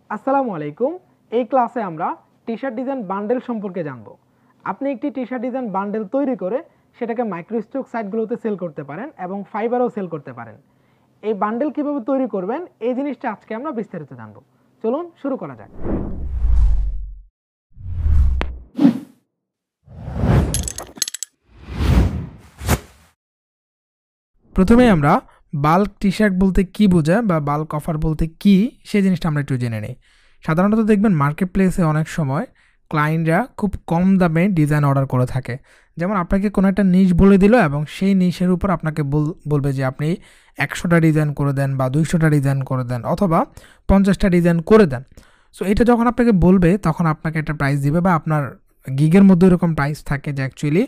আসসালামু আলাইকুম। এই ক্লাসে আমরা টি-শার্ট ডিজাইন বান্ডেল সম্পর্কে জানব। আপনি একটি টি-শার্ট ডিজাইন বান্ডেল তৈরি করে সেটাকে মাইক্রোস্টক সাইটগুলোতে সেল করতে পারেন এবং ফাইবারেও সেল করতে পারেন। এই বান্ডেল কিভাবে তৈরি করবেন এই জিনিসটা আজকে আমরা বিস্তারিত জানব। চলুন শুরু করা যাক। প্রথমে আমরা বাল্ক টি-শার্ট বলতে কি বোঝায় বা বাল্ক অফার বলতে কি সেই জিনিসটা আমরা একটু জেনে নিই। সাধারণত দেখবেন মার্কেট প্লেসে অনেক সময় ক্লায়েন্টরা খুব কম দামে ডিজাইন অর্ডার করে থাকে। যেমন আপনাকে কোনো একটা নিশ বলে দিল এবং সেই নিশের উপর আপনাকে বলবে যে আপনি 100টা ডিজাইন করে দেন বা 200টা ডিজাইন করে দেন অথবা 50টা ডিজাইন করে দেন। সো এটা যখন আপনাকে বলবে তখন আপনাকে একটা প্রাইস দিবে বা আপনার গিগের মধ্যে এরকম প্রাইস থাকে যে অ্যাকচুয়ালি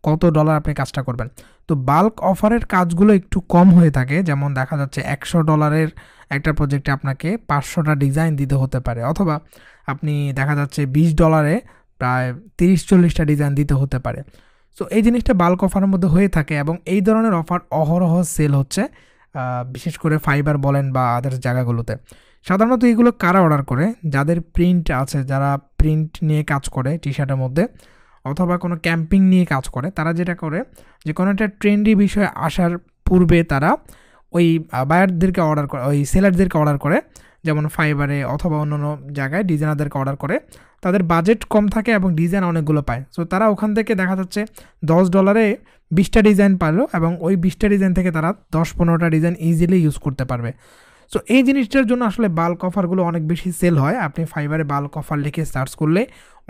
কত ডলার আপনি কাজটা করবেন। তো বাল্ক অফারের কাজগুলো একটু কম হয়ে থাকে, যেমন দেখা যাচ্ছে $100 একটা প্রজেক্টে আপনাকে 500টা ডিজাইন দিতে হতে পারে, অথবা আপনি দেখা যাচ্ছে $20 প্রায় 30-40টা ডিজাইন দিতে হতে পারে। সো এই জিনিসটা বাল্ক অফারের মধ্যে হয়ে থাকে এবং এই ধরনের অফার অহরহ সেল হচ্ছে, বিশেষ করে ফাইবার বলেন বা আদার্স জায়গাগুলোতে। সাধারণত এগুলো কারা অর্ডার করে? যাদের প্রিন্ট আছে, যারা প্রিন্ট নিয়ে কাজ করে টি শার্টের মধ্যে অথবা কোনো ক্যাম্পিং নিয়ে কাজ করে, তারা যেটা করে যে কোনো একটা ট্রেন্ডি বিষয় আসার পূর্বে তারা ওই বায়ারদেরকে অর্ডার করে, ওই সেলারদেরকে অর্ডার করে, যেমন ফাইবারে অথবা অন্যান্য জায়গায় ডিজাইনারদেরকে অর্ডার করে। তাদের বাজেট কম থাকে এবং ডিজাইন অনেকগুলো পায়। সো তারা ওখান থেকে দেখা যাচ্ছে $10 20টা ডিজাইন পালো এবং ওই 20টা ডিজাইন থেকে তারা 10-15টা ডিজাইন ইজিলি ইউজ করতে পারবে। সো এই জিনিসটার জন্য আসলে বাল্ক অফারগুলো অনেক বেশি সেল হয়। আপনি ফাইবারে বাল্ক অফার লিখে সার্চ করলে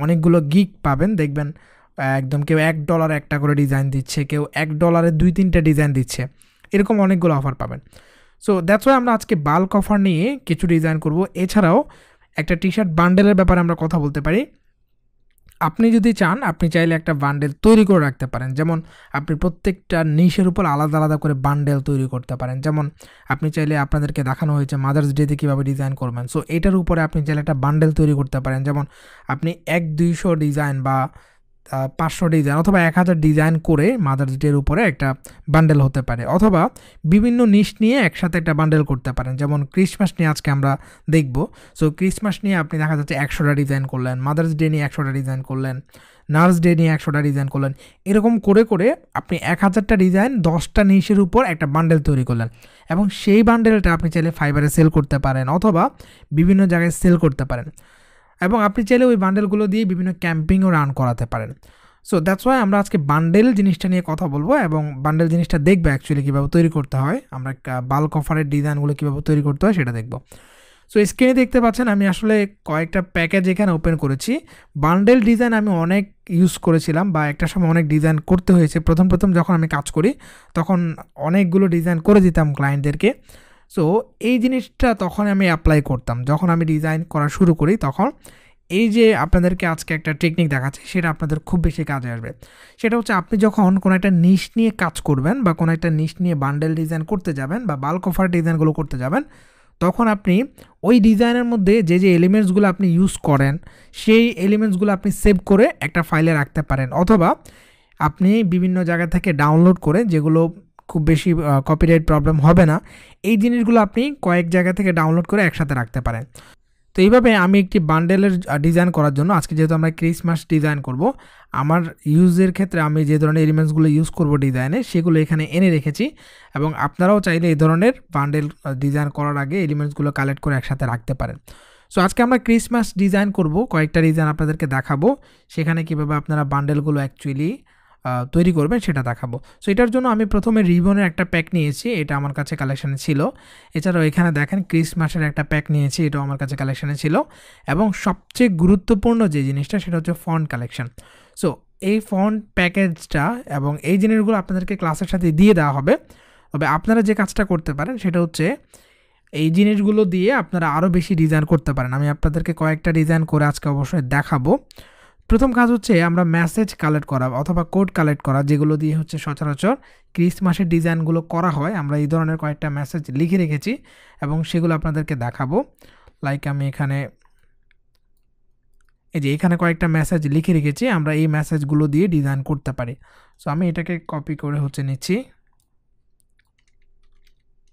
অনেকগুলো গিগ পাবেন, দেখবেন একদম কেউ $1 একটা করে ডিজাইন দিচ্ছে, কেউ $1 2-3টা ডিজাইন দিচ্ছে, এরকম অনেকগুলো অফার পাবেন। সো দ্যাটস ওয়াই আমরা আজকে বাল্ক অফার নিয়ে কিছু ডিজাইন করব। এছাড়াও একটা টি শার্ট বান্ডেলের ব্যাপারে আমরা কথা বলতে পারি। আপনি যদি চান, আপনি চাইলে একটা বান্ডেল তৈরি করে রাখতে পারেন। যেমন আপনি প্রত্যেকটা নিশের উপর আলাদা আলাদা করে বান্ডেল তৈরি করতে পারেন। যেমন আপনি চাইলে, আপনাদেরকে দেখানো হয়েছে মাদার্স ডেতে কীভাবে ডিজাইন করবেন, সো এটার উপরে আপনি চাইলে একটা বান্ডেল তৈরি করতে পারেন। যেমন আপনি 100-200 ডিজাইন বা 500 ডিজাইন অথবা 1000 ডিজাইন করে মাদার্স ডের উপরে একটা বান্ডেল হতে পারে, অথবা বিভিন্ন নিশ নিয়ে একসাথে একটা বান্ডেল করতে পারেন। যেমন ক্রিসমাস নিয়ে আজকে আমরা দেখব। সো ক্রিসমাস নিয়ে আপনি দেখা যাচ্ছে 100টা ডিজাইন করলেন, মাদার্স ডে নিয়ে 100টা ডিজাইন করলেন, নার্স ডে নিয়ে 100টা ডিজাইন করলেন, এরকম করে করে আপনি 1000টা ডিজাইন 10টা নিশের উপর একটা বান্ডেল তৈরি করলেন এবং সেই বান্ডেলটা আপনি চাইলে ফাইবারে সেল করতে পারেন অথবা বিভিন্ন জায়গায় সেল করতে পারেন এবং আপনি চাইলে ওই বান্ডেলগুলো দিয়ে বিভিন্ন ক্যাম্পিংও রান করাতে পারেন। সো দ্যাটস ওয়াই আমরা আজকে বান্ডেল জিনিসটা নিয়ে কথা বলবো এবং বান্ডেল জিনিসটা দেখবো অ্যাকচুয়ালি কীভাবে তৈরি করতে হয়, আমরা বাল্ক অফারের ডিজাইনগুলো কীভাবে তৈরি করতে হয় সেটা দেখব। সো স্ক্রিনে দেখতে পাচ্ছেন আমি আসলে কয়েকটা প্যাকেজ এখানে ওপেন করেছি। বান্ডেল ডিজাইন আমি অনেক ইউজ করেছিলাম বা একটা সময় অনেক ডিজাইন করতে হয়েছে। প্রথম যখন আমি কাজ করি তখন অনেকগুলো ডিজাইন করে দিতাম ক্লায়েন্টদেরকে। সো এই জিনিসটা তখন আমি অ্যাপ্লাই করতাম। যখন আমি ডিজাইন করা শুরু করি তখন এই যে আপনাদেরকে আজকে একটা টেকনিক দেখাচ্ছি সেটা আপনাদের খুব বেশি কাজে আসবে। সেটা হচ্ছে, আপনি যখন কোনো একটা নিশ নিয়ে কাজ করবেন বা কোনো একটা নিশ নিয়ে বান্ডেল ডিজাইন করতে যাবেন বা বাল্ক অফার ডিজাইনগুলো করতে যাবেন, তখন আপনি ওই ডিজাইনের মধ্যে যে যে এলিমেন্টসগুলো আপনি ইউজ করেন সেই এলিমেন্টসগুলো আপনি সেভ করে একটা ফাইলে রাখতে পারেন, অথবা আপনি বিভিন্ন জায়গা থেকে ডাউনলোড করে, যেগুলো খুব বেশি কপিরাইট প্রবলেম হবে না, এই জিনিসগুলো আপনি কয়েক জায়গা থেকে ডাউনলোড করে একসাথে রাখতে পারেন। তো এইভাবে আমি একটি বান্ডেলের ডিজাইন করার জন্য, আজকে যেহেতু আমরা ক্রিসমাস ডিজাইন করব, আমার ইউজের ক্ষেত্রে আমি যে ধরনের এলিমেন্টসগুলো ইউজ করব ডিজাইনে সেগুলো এখানে এনে রেখেছি এবং আপনারাও চাইলে এই ধরনের বান্ডেল ডিজাইন করার আগে এলিমেন্টসগুলো কালেক্ট করে একসাথে রাখতে পারেন। সো আজকে আমরা ক্রিসমাস ডিজাইন করব, কয়েকটা ডিজাইন আপনাদেরকে দেখাবো, সেখানে কীভাবে আপনারা বান্ডেলগুলো অ্যাকচুয়ালি তৈরি করবেন সেটা দেখাবো। সো এটার জন্য আমি প্রথমে রিবনের একটা প্যাক নিয়েছি, এটা আমার কাছে কালেকশানে ছিল। এছাড়াও এখানে দেখেন ক্রিসমাসের একটা প্যাক নিয়েছি, এটাও আমার কাছে কালেকশানে ছিল। এবং সবচেয়ে গুরুত্বপূর্ণ যে জিনিসটা সেটা হচ্ছে ফন্ট কালেকশন। সো এই ফন্ট প্যাকেজটা এবং এই জিনিসগুলো আপনাদেরকে ক্লাসের সাথে দিয়ে দেওয়া হবে। তবে আপনারা যে কাজটা করতে পারেন সেটা হচ্ছে, এই জিনিসগুলো দিয়ে আপনারা আরও বেশি ডিজাইন করতে পারেন। আমি আপনাদেরকে কয়েকটা ডিজাইন করে আজকে অবশ্যই দেখাবো। প্রথম কাজ হচ্ছে আমরা মেসেজ কালেক্ট করা অথবা কোড কালেক্ট করা, যেগুলো দিয়ে হচ্ছে সচরাচর ক্রিসমাসের ডিজাইনগুলো করা হয়। আমরা এই ধরনের কয়েকটা মেসেজ লিখে রেখেছি এবং সেগুলো আপনাদেরকে দেখাবো। লাইক আমি এখানে, এই যে এখানে কয়েকটা মেসেজ লিখে রেখেছি, আমরা এই মেসেজগুলো দিয়ে ডিজাইন করতে পারি। সো আমি এটাকে কপি করে হচ্ছে নিচ্ছি,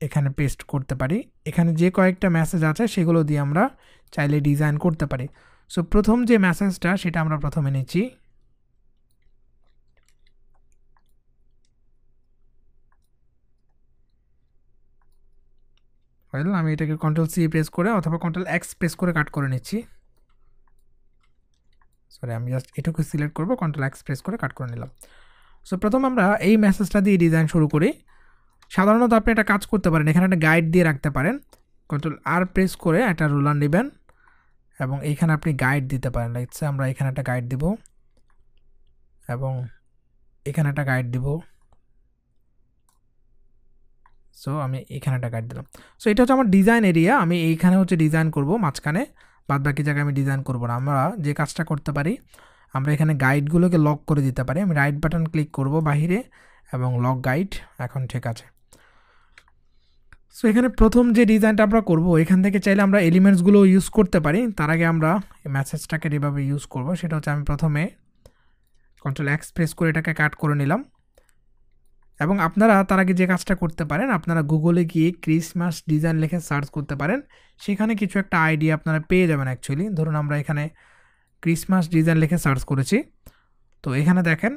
এখানে পেস্ট করতে পারি। এখানে যে কয়েকটা মেসেজ আছে সেগুলো দিয়ে আমরা চাইলে ডিজাইন করতে পারি। সো প্রথম যে মেসেজটা সেটা আমরা প্রথমে নিচ্ছি। আমি এটাকে Ctrl+C প্রেস করে অথবা Ctrl+X প্রেস করে কাট করে নিচ্ছি। সরি, আমি জাস্ট এটাকে সিলেক্ট করব, Ctrl+X প্রেস করে কাট করে নিলাম। সো প্রথম আমরা এই মেসেজটা দিয়ে ডিজাইন শুরু করি। সাধারণত আপনি একটা কাজ করতে পারেন, এখানে একটা গাইড দিয়ে রাখতে পারেন। Ctrl+R প্রেস করে একটা রুলার নেবেন এবং এইখানে আপনি গাইড দিতে পারেন। লাইকসে আমরা এখানে একটা গাইড দিব এবং এখানে একটা গাইড দিব। সো আমি এখানে একটা গাইড দিলাম। সো এটা হচ্ছে আমার ডিজাইন এরিয়া। আমি এইখানে হচ্ছে ডিজাইন করব মাঝখানে, বাদ বাকি জায়গায় আমি ডিজাইন করব না। আমরা যে কাজটা করতে পারি, আমরা এখানে গাইডগুলোকে লক করে দিতে পারি। আমি রাইট বাটন ক্লিক করব বাহিরে এবং লক গাইড। এখন ঠিক আছে। সো এখানে প্রথম যে ডিজাইনটা আমরা করব, এখান থেকে চাইলে আমরা এলিমেন্টসগুলো ইউজ করতে পারি। তার আগে আমরা মেসেজটাকে যেভাবে ইউজ করব সেটা হচ্ছে আমি প্রথমে Ctrl+X প্রেস করে এটাকে কাট করে নিলাম। এবং আপনারা তার আগে যে কাজটা করতে পারেন, আপনারা গুগলে গিয়ে ক্রিসমাস ডিজাইন লিখে সার্চ করতে পারেন। সেখানে কিছু একটা আইডিয়া আপনারা পেয়ে যাবেন অ্যাকচুয়ালি। ধরুন আমরা এখানে ক্রিসমাস ডিজাইন লিখে সার্চ করেছি। তো এখানে দেখেন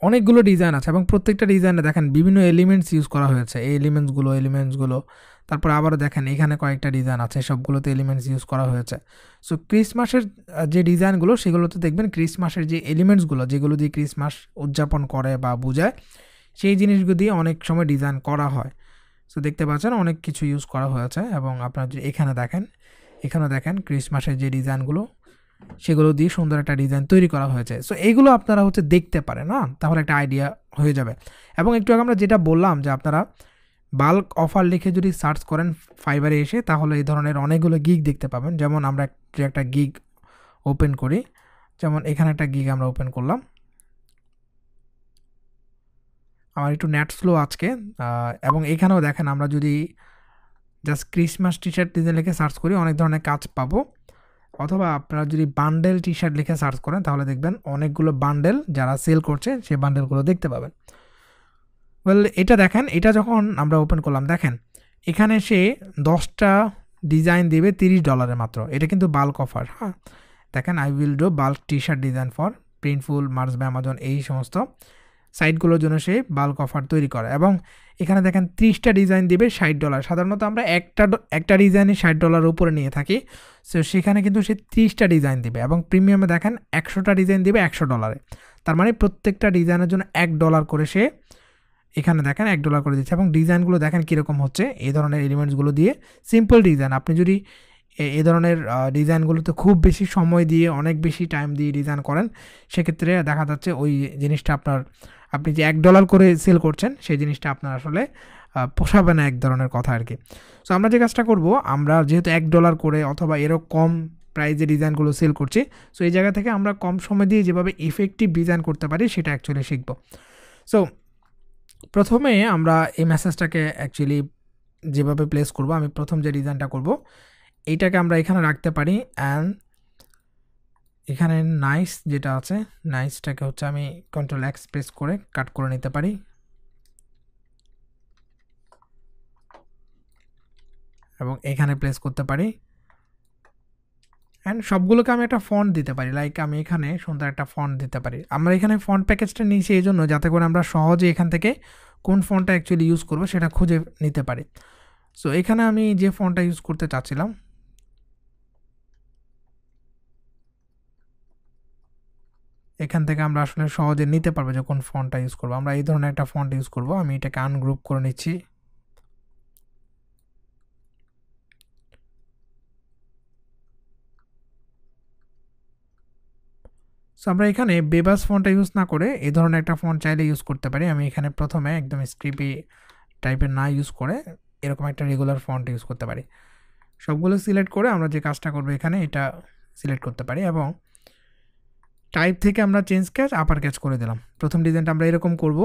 অনেকগুলো ডিজাইন আছে এবং প্রত্যেকটা ডিজাইনে দেখেন বিভিন্ন এলিমেন্টস ইউজ করা হয়েছে। এই এলিমেন্টসগুলো তারপর আবারও দেখেন এখানে কয়েকটা ডিজাইন আছে, সবগুলোতে এলিমেন্টস ইউজ করা হয়েছে। সো ক্রিসমাসের যে ডিজাইনগুলো সেগুলোতে দেখবেন ক্রিসমাসের যে এলিমেন্টসগুলো, যেগুলো দিয়ে ক্রিসমাস উদযাপন করে বা বোঝায়, সেই জিনিসগুলো দিয়ে অনেক সময় ডিজাইন করা হয়। সো দেখতে পাচ্ছেন অনেক কিছু ইউজ করা হয়েছে এবং আপনার যে এখানে দেখেন ক্রিসমাসের যে ডিজাইনগুলো সেগুলো দিয়ে সুন্দর একটা ডিজাইন তৈরি করা হয়েছে। সো এইগুলো আপনারা হচ্ছে দেখতে পারেন না, তাহলে একটা আইডিয়া হয়ে যাবে। এবং একটু আগে আমরা যেটা বললাম যে আপনারা বাল্ক অফার লিখে যদি সার্চ করেন ফাইবারে এসে, তাহলে এই ধরনের অনেকগুলো গিগ দেখতে পাবেন। যেমন আমরা একটা গিগ ওপেন করি, যেমন এখানে একটা গিগ আমরা ওপেন করলাম। আমার একটু নেট স্লো আজকে। এবং এখানেও দেখেন আমরা যদি জাস্ট ক্রিসমাস টি শার্ট ডিজাইন লিখে সার্চ করি অনেক ধরনের কাজ পাবো। অথবা আপনারা যদি বান্ডেল টি শার্ট লিখে সার্চ করেন তাহলে দেখবেন অনেকগুলো বান্ডেল যারা সেল করছে সেই বান্ডেলগুলো দেখতে পাবেন। ওয়েল এটা দেখেন, এটা যখন আমরা ওপেন করলাম দেখেন এখানে সে 10টা ডিজাইন দেবে $30 মাত্র। এটা কিন্তু বাল্ক অফার। হ্যাঁ দেখেন, I will do bulk T shirt design for Printful, merch বা অ্যামাজন, এই সমস্ত সাইটগুলোর জন্য সে বাল্ক অফার তৈরি করে। এবং এখানে দেখেন 30টা ডিজাইন দেবে $60। সাধারণত আমরা একটা ডিজাইনে $60 উপরে নিয়ে থাকি। সো সেখানে কিন্তু সে 30টা ডিজাইন দেবে এবং প্রিমিয়ামে দেখেন 100টা ডিজাইন দেবে $100। তার মানে প্রত্যেকটা ডিজাইনের জন্য $1 করে সে এখানে দেখেন $1 করে দিচ্ছে। এবং ডিজাইনগুলো দেখেন কীরকম হচ্ছে, এই ধরনের এলিমেন্টসগুলো দিয়ে সিম্পল ডিজাইন। আপনি যদি এই ধরনের ডিজাইনগুলোতে খুব বেশি সময় দিয়ে অনেক বেশি টাইম দিয়ে ডিজাইন করেন, সেক্ষেত্রে দেখা যাচ্ছে ওই জিনিসটা আপনি যে $1 করে সেল করছেন সেই জিনিসটা আপনার আসলে পোষাবে না, এক ধরনের কথা আর কি। সো আমরা যে কাজটা করব, আমরা যেহেতু $1 করে অথবা এরও কম প্রাইজে ডিজাইনগুলো সেল করছি, সো এই জায়গা থেকে আমরা কম সময় দিয়ে যেভাবে ইফেক্টিভ ডিজাইন করতে পারি সেটা অ্যাকচুয়ালি শিখব। সো প্রথমে আমরা এই মেসেজটাকে অ্যাকচুয়ালি যেভাবে প্লেস করব, আমি প্রথম যে ডিজাইনটা করব এইটাকে আমরা এখানে রাখতে পারি। অ্যান্ড এখানে নাইস যেটা আছে, নাইসটাকে হচ্ছে আমি Ctrl+X প্রেস করে কাট করে নিতে পারি। এবং এখানে প্লেস করতে পারি। অ্যান্ড সবগুলোকে আমি একটা ফন্ট দিতে পারি। লাইক আমি এখানে সুন্দর একটা ফন্ট দিতে পারি। আমরা এখানে ফন্ট প্যাকেজটা নিয়েছি এই জন্য যাতে করে আমরা সহজে এখান থেকে কোন ফন্টটা অ্যাকচুয়ালি ইউজ করবো সেটা খুঁজে নিতে পারি। সো এখানে আমি যে ফন্টটা ইউজ করতে চাচ্ছিলাম এখান থেকে আমরা আসলে সহজে নিতে পারবো যে কোন ফন্টটা ইউজ করবো। আমরা এই ধরনের একটা ফন্ট ইউজ করবো। আমি এটাকে আনগ্রুপ করে নিচ্ছি। সো আমরা এখানে বেবাস ফন্টটা ইউজ না করে এই ধরনের একটা ফন্ট চাইলে ইউজ করতে পারি। আমি এখানে প্রথমে একদম স্ক্রিপি টাইপের না ইউজ করে এরকম একটা রেগুলার ফন্ট ইউজ করতে পারি। সবগুলো সিলেক্ট করে আমরা যে কাজটা করবো এখানে এটা সিলেক্ট করতে পারি এবং টাইপ থেকে আমরা চেঞ্জ ক্যাচ আপার ক্যাচ করে দিলাম। প্রথম ডিজাইনটা আমরা এরকম করব।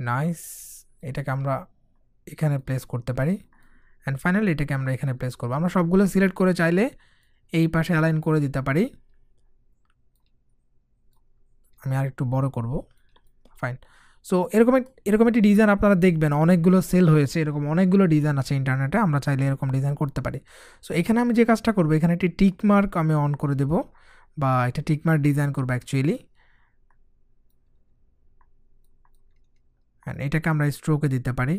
নাইস, এটাকে আমরা এখানে প্লেস করতে পারি। অ্যান্ড ফাইনালি এটাকে আমরা এখানে প্লেস করব। আমরা সবগুলো সিলেক্ট করে চাইলে এই পাশে অ্যালাইন করে দিতে পারি। আমি আর একটু বড় করব। ফাইন। সো এরকম একটি ডিজাইন আপনারা দেখবেন অনেকগুলো সেল হয়েছে, এরকম অনেকগুলো ডিজাইন আছে ইন্টারনেটে, আমরা চাইলে এরকম ডিজাইন করতে পারি। সো এখানে আমি যে কাজটা করবো, এখানে একটি টিক মার্ক আমি অন করে দেব, বা একটা টিক মার্ক ডিজাইন করবো অ্যাকচুয়ালি। এটাকে আমরা স্ট্রোকে দিতে পারি।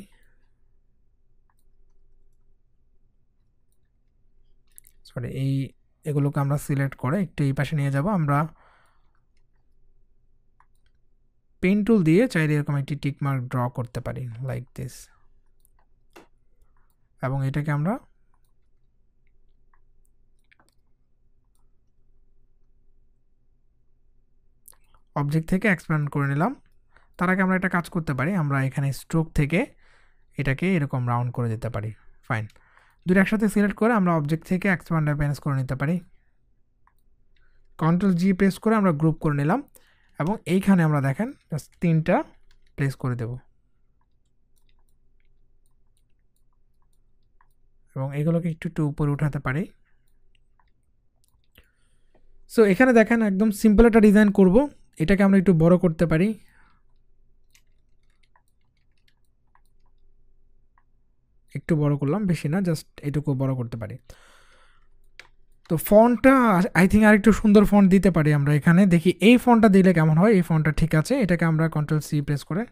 সরি, এগুলোকে আমরা সিলেক্ট করে একটু এই পাশে নিয়ে যাব। আমরা পেন টুল দিয়ে চাইলে এরকম একটি টিক মার্ক ড্র করতে পারি লাইক দিস, এবং এটাকে আমরা অবজেক্ট থেকে এক্সপ্যান্ড করে নিলাম। তার আগে আমরা একটা কাজ করতে পারি, আমরা এখানে স্ট্রোক থেকে এটাকে এরকম রাউন্ড করে দিতে পারি। ফাইন, দুটো একসাথে সিলেক্ট করে আমরা অবজেক্ট থেকে এক্সপ্যান্ড অ্যাপেন্স করে নিতে পারি। কন্ট্রোল জি প্রেস করে আমরা গ্রুপ করে নিলাম, এবং এইখানে আমরা দেখেন জাস্ট 3টা প্লেস করে দেব, এবং এগুলোকে একটু উপরে উঠাতে পারি। সো এখানে দেখেন একদম সিম্পল একটা ডিজাইন করব, এটাকে আমরা একটু বড় করতে পারি। একটু বড় করলাম, বেশি না, জাস্ট এটুকু বড় করতে পারি। তো ফন্টটা আই থিঙ্ক আর একটু সুন্দর ফন্ট দিতে পারি আমরা এখানে, দেখি এই ফন্টটা দিলে কেমন হয়। এই ফন্টটা ঠিক আছে, এটাকে আমরা কন্ট্রোল সি প্রেস করে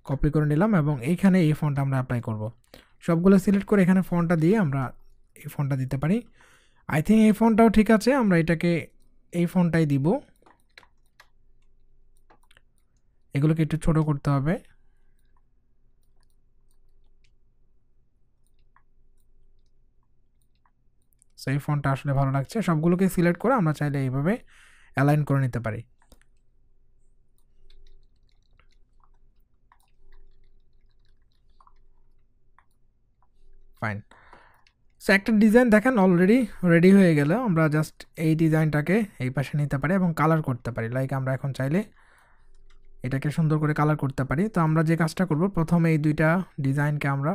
কপি করে নিলাম, এবং এইখানে এই ফন্টটা আমরা অ্যাপ্লাই করব। সবগুলো সিলেক্ট করে এখানে ফন্টটা দিয়ে আমরা এই ফন্টটা দিতে পারি। আই থিঙ্ক এই ফন্টটাও ঠিক আছে, আমরা এটাকে এই ফন্টটাই দিব। এগুলোকে একটু ছোট করতে হবে। সো এই ফন্টটা আসলে ভালো লাগছে। সবগুলোকে সিলেক্ট করে আমরা চাইলে এইভাবে অ্যালাইন করে নিতে পারি। ফাইন, সো একটা ডিজাইন দেখেন অলরেডি রেডি হয়ে গেল। আমরা জাস্ট এই ডিজাইনটাকে এই পাশে নিতে পারি এবং কালার করতে পারি। লাইক আমরা এখন চাইলে এটাকে সুন্দর করে কালার করতে পারি। তো আমরা যে কাজটা করব, প্রথমে এই দুইটা ডিজাইনকে আমরা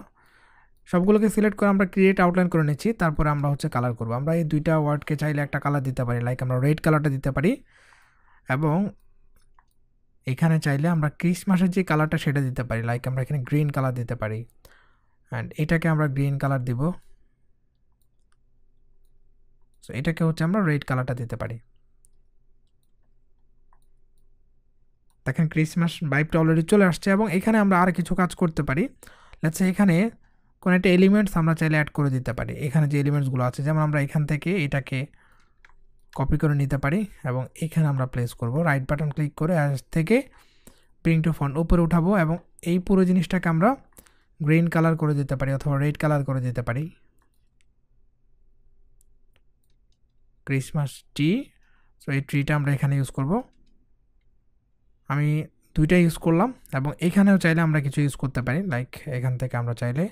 সবগুলোকে সিলেক্ট করে আমরা ক্রিয়েট আউটলাইন করে নিচ্ছি, তারপরে আমরা হচ্ছে কালার করব। আমরা এই দুইটা ওয়ার্ডকে চাইলে একটা কালার দিতে পারি, লাইক আমরা রেড কালারটা দিতে পারি, এবং এখানে চাইলে আমরা ক্রিসমাসের যে কালারটা সেটা দিতে পারি, লাইক আমরা এখানে গ্রিন কালার দিতে পারি, অ্যান্ড এটাকে আমরা গ্রিন কালার দিব। সো এটাকে হচ্ছে আমরা রেড কালারটা দিতে পারি। দেখেন ক্রিসমাস ভাইবটা অলরেডি চলে আসছে, এবং এখানে আমরা আর কিছু কাজ করতে পারি। লেটস সে এখানে কোনো একটা এলিমেন্টস আমরা চাইলে অ্যাড করে দিতে পারি। এখানে যে এলিমেন্টসগুলো আছে, যেমন আমরা এখান থেকে এটাকে কপি করে নিতে পারি, এবং এখানে আমরা প্লেস করব। রাইট বাটন ক্লিক করে অ্যাজ থেকে ব্রিং টু ফন্ট উপরে উঠাবো, এবং এই পুরো জিনিসটাকে আমরা গ্রিন কালার করে দিতে পারি অথবা রেড কালার করে দিতে পারি। ক্রিসমাস ট্রি, সো এই ট্রিটা আমরা এখানে ইউজ করব। আমি দুইটা ইউজ করলাম, এবং এখানেও চাইলে আমরা কিছু ইউজ করতে পারি, লাইক এখান থেকে আমরা চাইলে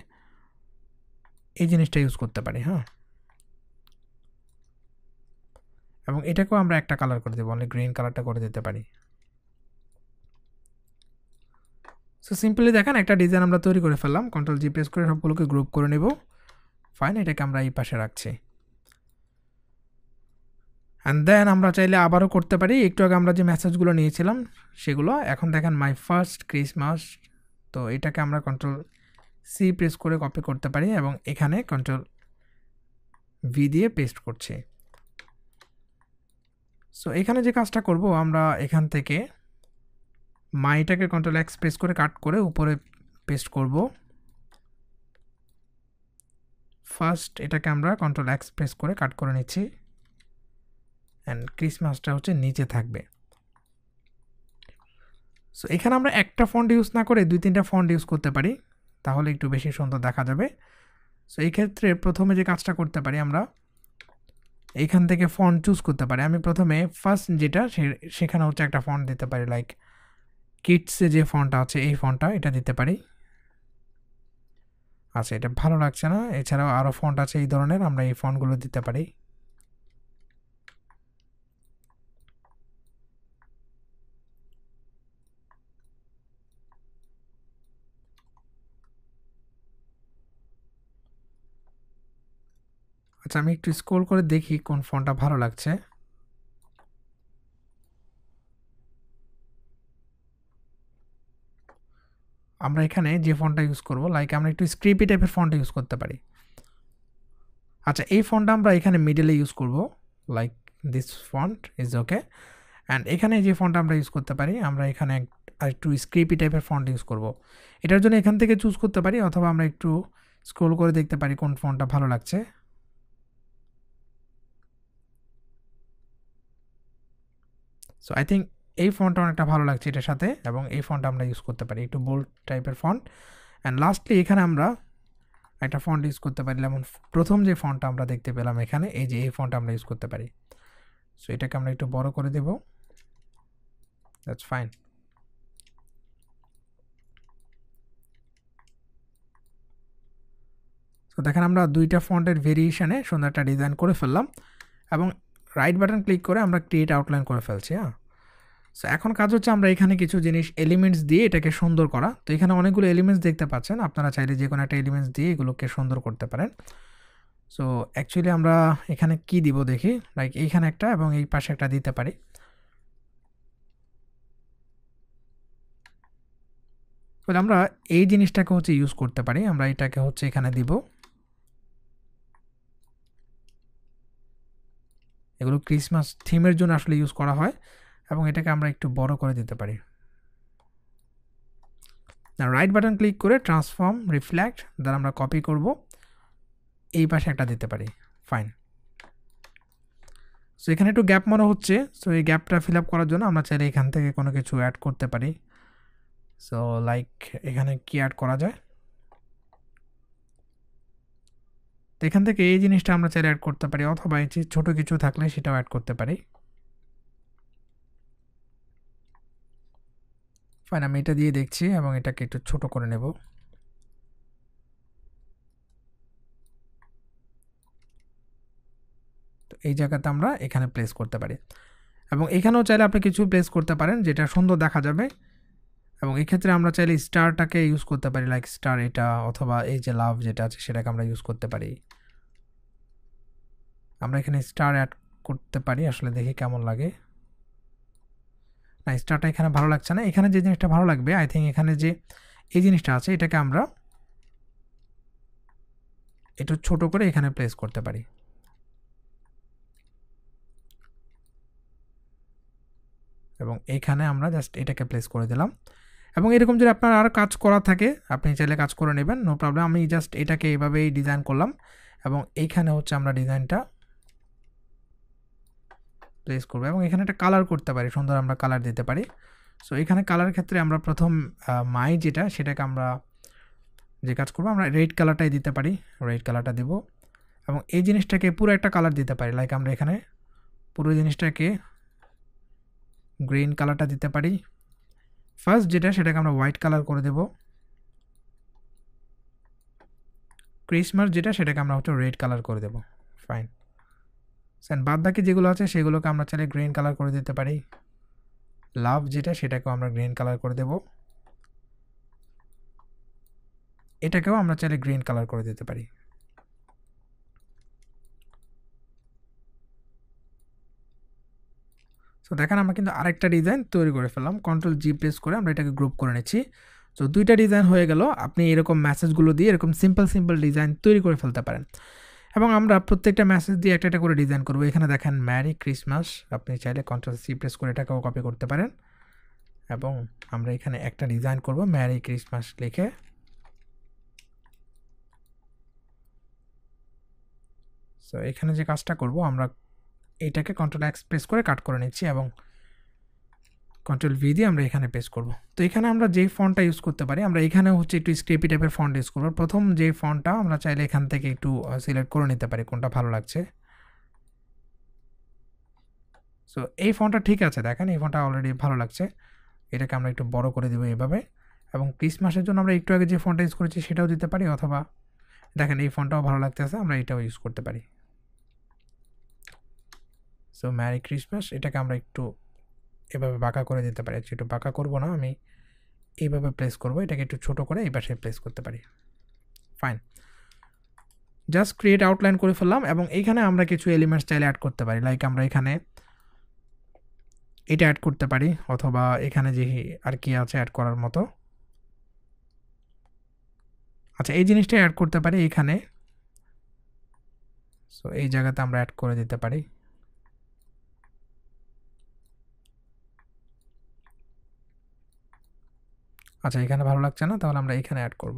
এই জিনিসটা ইউজ করতে পারি। হ্যাঁ, এবং এটাকেও আমরা একটা কালার করে দেবো, অনলি গ্রিন কালারটা করে দিতে পারি। সো সিম্পলি দেখেন একটা ডিজাইন আমরা তৈরি করে ফেললাম। কন্ট্রোল জি প্রেস করে সবগুলোকে গ্রুপ করে নেব। ফাইন, এটাকে আমরা এই পাশে রাখছি। অ্যান্ড দেন আমরা চাইলে আবারও করতে পারি। একটু আগে আমরা যে মেসেজগুলো নিয়েছিলাম সেগুলো, এখন দেখেন মাই ফার্স্ট ক্রিসমাস, তো এটাকে আমরা কন্ট্রোল সি প্রেস করে কপি করতে পারি, এবং এখানে কন্ট্রোল ভি দিয়ে পেস্ট করছি। সো এখানে যে কাজটা করব, আমরা এখান থেকে মাইটাকে কন্ট্রোল এক্স প্রেস করে কাট করে উপরে পেস্ট করব। ফার্স্ট এটাকে আমরা কন্ট্রোল এক্স প্রেস করে কাট করে নিচ্ছি, অ্যান্ড ক্রিসমাসটা হচ্ছে নিচে থাকবে। সো এখানে আমরা একটা ফন্ট ইউজ না করে 2-3টা ফন্ট ইউজ করতে পারি, তাহলে একটু বেশি সুন্দর দেখা যাবে। সো এই ক্ষেত্রে প্রথমে যে কাজটা করতে পারি, আমরা এইখান থেকে ফন্ট চুজ করতে পারি। আমি প্রথমে ফার্স্ট যেটা সেখানে হচ্ছে একটা ফন্ট দিতে পারি, লাইক কিডসে যে ফন্টটা আছে এই ফন্টটা, এটা দিতে পারি। আচ্ছা, এটা ভালো লাগছে না, এছাড়াও আরও ফন্ট আছে এই ধরনের, আমরা এই ফন্টগুলো দিতে পারি। আচ্ছা, আমি একটু স্ক্রল করে দেখি কোন ফন্টটা ভালো লাগছে। আমরা এখানে যে ফন্টটা ইউজ করব, লাইক আমরা একটু স্ক্রিপি টাইপের ফন্ট ইউজ করতে পারি। আচ্ছা, এই ফন্টটা আমরা এখানে মিডলে ইউজ করব, like this font is okay. And এখানে যে ফন্টটা আমরা ইউজ করতে পারি, আমরা এখানে একটু স্ক্রিপি টাইপের ফন্ট ইউজ করব। এটার জন্য এখান থেকে চুজ করতে পারি, অথবা আমরা একটু স্ক্রল করে দেখতে পারি কোন ফন্টটা ভালো লাগছে। সো আই থিঙ্ক এই ফন্টটা অনেকটা ভালো লাগছে এটার সাথে, এবং এই ফন্টটা আমরা ইউজ করতে পারি, একটু বোল্ড টাইপের ফন্ট। অ্যান্ড লাস্টলি এখানে আমরা একটা ফন্ট ইউজ করতে পারি, যেমন প্রথম যে ফন্টটা আমরা দেখতে পেলাম এখানে, এই যে এই ফন্টটা আমরা ইউজ করতে পারি। সো এটাকে আমরা একটু বড় করে দেব, দ্যাটস ফাইন। তো দেখেন আমরা দুইটা ফন্টের ভেরিয়েশনে সুন্দর একটা ডিজাইন করে ফেললাম, এবং রাইট বাটন ক্লিক করে আমরা ক্রিয়েট আউটলাইন করে ফেলছি। হ্যাঁ, সো এখন কাজ হচ্ছে আমরা এখানে কিছু জিনিস এলিমেন্টস দিয়ে এটাকে সুন্দর করা। তো এখানে অনেকগুলো এলিমেন্টস দেখতে পাচ্ছেন, আপনারা চাইলে যে কোনো একটা এলিমেন্টস দিয়ে এগুলোকে সুন্দর করতে পারেন। সো অ্যাকচুয়ালি আমরা এখানে কি দিব দেখি, লাইক এইখানে একটা এবং এই পাশে একটা দিতে পারি। আমরা এই জিনিসটাকে হচ্ছে ইউজ করতে পারি, আমরা এটাকে হচ্ছে এখানে দিব। এগুলো ক্রিসমাস থিমের জন্য আসলে ইউজ করা হয়, এবং এটাকে আমরা একটু বড় করে দিতে পারি। রাইট বাটন ক্লিক করে ট্রান্সফর্ম রিফ্লেক্ট দ্বারা আমরা কপি করব, এই পাশে একটা দিতে পারি। ফাইন। সো এখানে একটু গ্যাপ মনে হচ্ছে, সো এই গ্যাপটা ফিল আপ করার জন্য আমরা চাইলে এখান থেকে কোনো কিছু অ্যাড করতে পারি। সো লাইক এখানে কি অ্যাড করা যায়, তো এখান থেকে এই জিনিসটা আমরা চাইলে অ্যাড করতে পারি, অথবা এই যে ছোটো কিছু থাকলে সেটাও অ্যাড করতে পারি। ফাইন, আমি এটা দিয়ে দেখছি এবং এটাকে একটু ছোট করে নেব। তো এই জায়গাতে আমরা এখানে প্লেস করতে পারি, এবং এখানেও চাইলে আপনি কিছু প্লেস করতে পারেন যেটা সুন্দর দেখা যাবে। এবং এই ক্ষেত্রে আমরা চাইলে স্টারটাকে ইউজ করতে পারি, লাইক স্টার এটা, অথবা এই যে লাভ যেটা আছে সেটাকে আমরা ইউজ করতে পারি। আমরা এখানে স্টার অ্যাড করতে পারি, আসলে দেখি কেমন লাগে। না, স্টারটা এখানে ভালো লাগছে না, এখানে যে জিনিসটা ভালো লাগবে আই থিঙ্ক এখানে যে এই জিনিসটা আছে এটাকে আমরা একটু ছোট করে এখানে প্লেস করতে পারি। এবং এখানে আমরা জাস্ট এটাকে প্লেস করে দিলাম। এবং এরকম যদি আপনার আর কাজ করা থাকে আপনি চাইলে কাজ করে নেবেন, নো প্রবলেম। আমি জাস্ট এটাকে এইভাবেই ডিজাইন করলাম, এবং এইখানে হচ্ছে আমরা ডিজাইনটা প্লেস করবো, এবং এখানে একটা কালার করতে পারি, সুন্দর আমরা কালার দিতে পারি। সো এখানে কালার ক্ষেত্রে আমরা প্রথম মাই যেটা সেটাকে আমরা যে কাজ করবো, আমরা রেড কালারটাই দিতে পারি, রেড কালারটা দেব। এবং এই জিনিসটাকে পুরো একটা কালার দিতে পারি, লাইক আমরা এখানে পুরো জিনিসটাকে গ্রিন কালারটা দিতে পারি। ফার্স্ট যেটা সেটাকে আমরা হোয়াইট কালার করে দেব। ক্রিসমাস যেটা সেটাকে আমরা হচ্ছে রেড কালার করে দেব। ফাইন। সেন বাদ বাকি যেগুলো আছে সেগুলোকে আমরা চাইলে গ্রিন কালার করে দিতে পারি। লাভ যেটা সেটাকেও আমরা গ্রিন কালার করে দেব, এটাকেও আমরা চাইলে গ্রিন কালার করে দিতে পারি। সো দেখেন আমরা কিন্তু আরেকটা ডিজাইন তৈরি করে ফেললাম, কন্ট্রোল জি প্রেস করে আমরা এটাকে গ্রুপ করে নিচ্ছি। সো দুইটা ডিজাইন হয়ে গেল। আপনি এরকম মেসেজগুলো দিয়ে এরকম সিম্পল সিম্পল ডিজাইন তৈরি করে ফেলতে পারেন, এবং আমরা প্রত্যেকটা মেসেজ দিয়ে একটা একটা করে ডিজাইন করবো। এখানে দেখেন ম্যারি ক্রিসমাস, আপনি চাইলে কন্ট্রোল সি প্রেস করে এটাকেও কপি করতে পারেন, এবং আমরা এখানে একটা ডিজাইন করব ম্যারি ক্রিসমাস লিখে। সো এখানে যে কাজটা করব, আমরা এইটাকে কন্ট্রোল এক্স প্রেস করে কাট করে নিচ্ছি, এবং কন্ট্রোল ভি দিয়ে আমরা এখানে পেস্ট করব। তো এখানে আমরা যেই ফন্টটা ইউজ করতে পারি, আমরা এখানে হচ্ছে একটু স্ক্রিপি টাইপের ফন্ট ইউজ করবো। প্রথম যে ফন্টটা আমরা চাইলে এখান থেকে একটু সিলেক্ট করে নিতে পারি কোনটা ভালো লাগছে। সো এই ফন্টটা ঠিক আছে, দেখেন এই ফন্টটা অলরেডি ভালো লাগছে, এটাকে আমরা একটু বড় করে দেবো এইভাবে। এবং ক্রিসমাসের জন্য আমরা একটু আগে যে ফন্টটা ইউজ করেছি সেটাও দিতে পারি, অথবা দেখেন এই ফন্টটাও ভালো লাগতেছে, আমরা এটাও ইউজ করতে পারি। সো ম্যারি ক্রিসমাস এটাকে আমরা একটু এভাবে বাঁকা করে দিতে পারি, একটু বাঁকা করবো না, আমি এইভাবে প্লেস করব, এটাকে একটু ছোট করে এই পাশে প্লেস করতে পারি। ফাইন, জাস্ট ক্রিয়েট আউটলাইন করে ফেললাম। এবং এইখানে আমরা কিছু এলিমেন্টস চাইলে অ্যাড করতে পারি, লাইক আমরা এখানে এটা অ্যাড করতে পারি, অথবা এখানে যে আর কি আছে অ্যাড করার মতো আচ্ছা এই জিনিসটা অ্যাড করতে পারি এখানে, সো এই জায়গাতে আমরা অ্যাড করে দিতে পারি। আচ্ছা এখানে ভালো লাগছে না, তাহলে আমরা এখানে অ্যাড করব।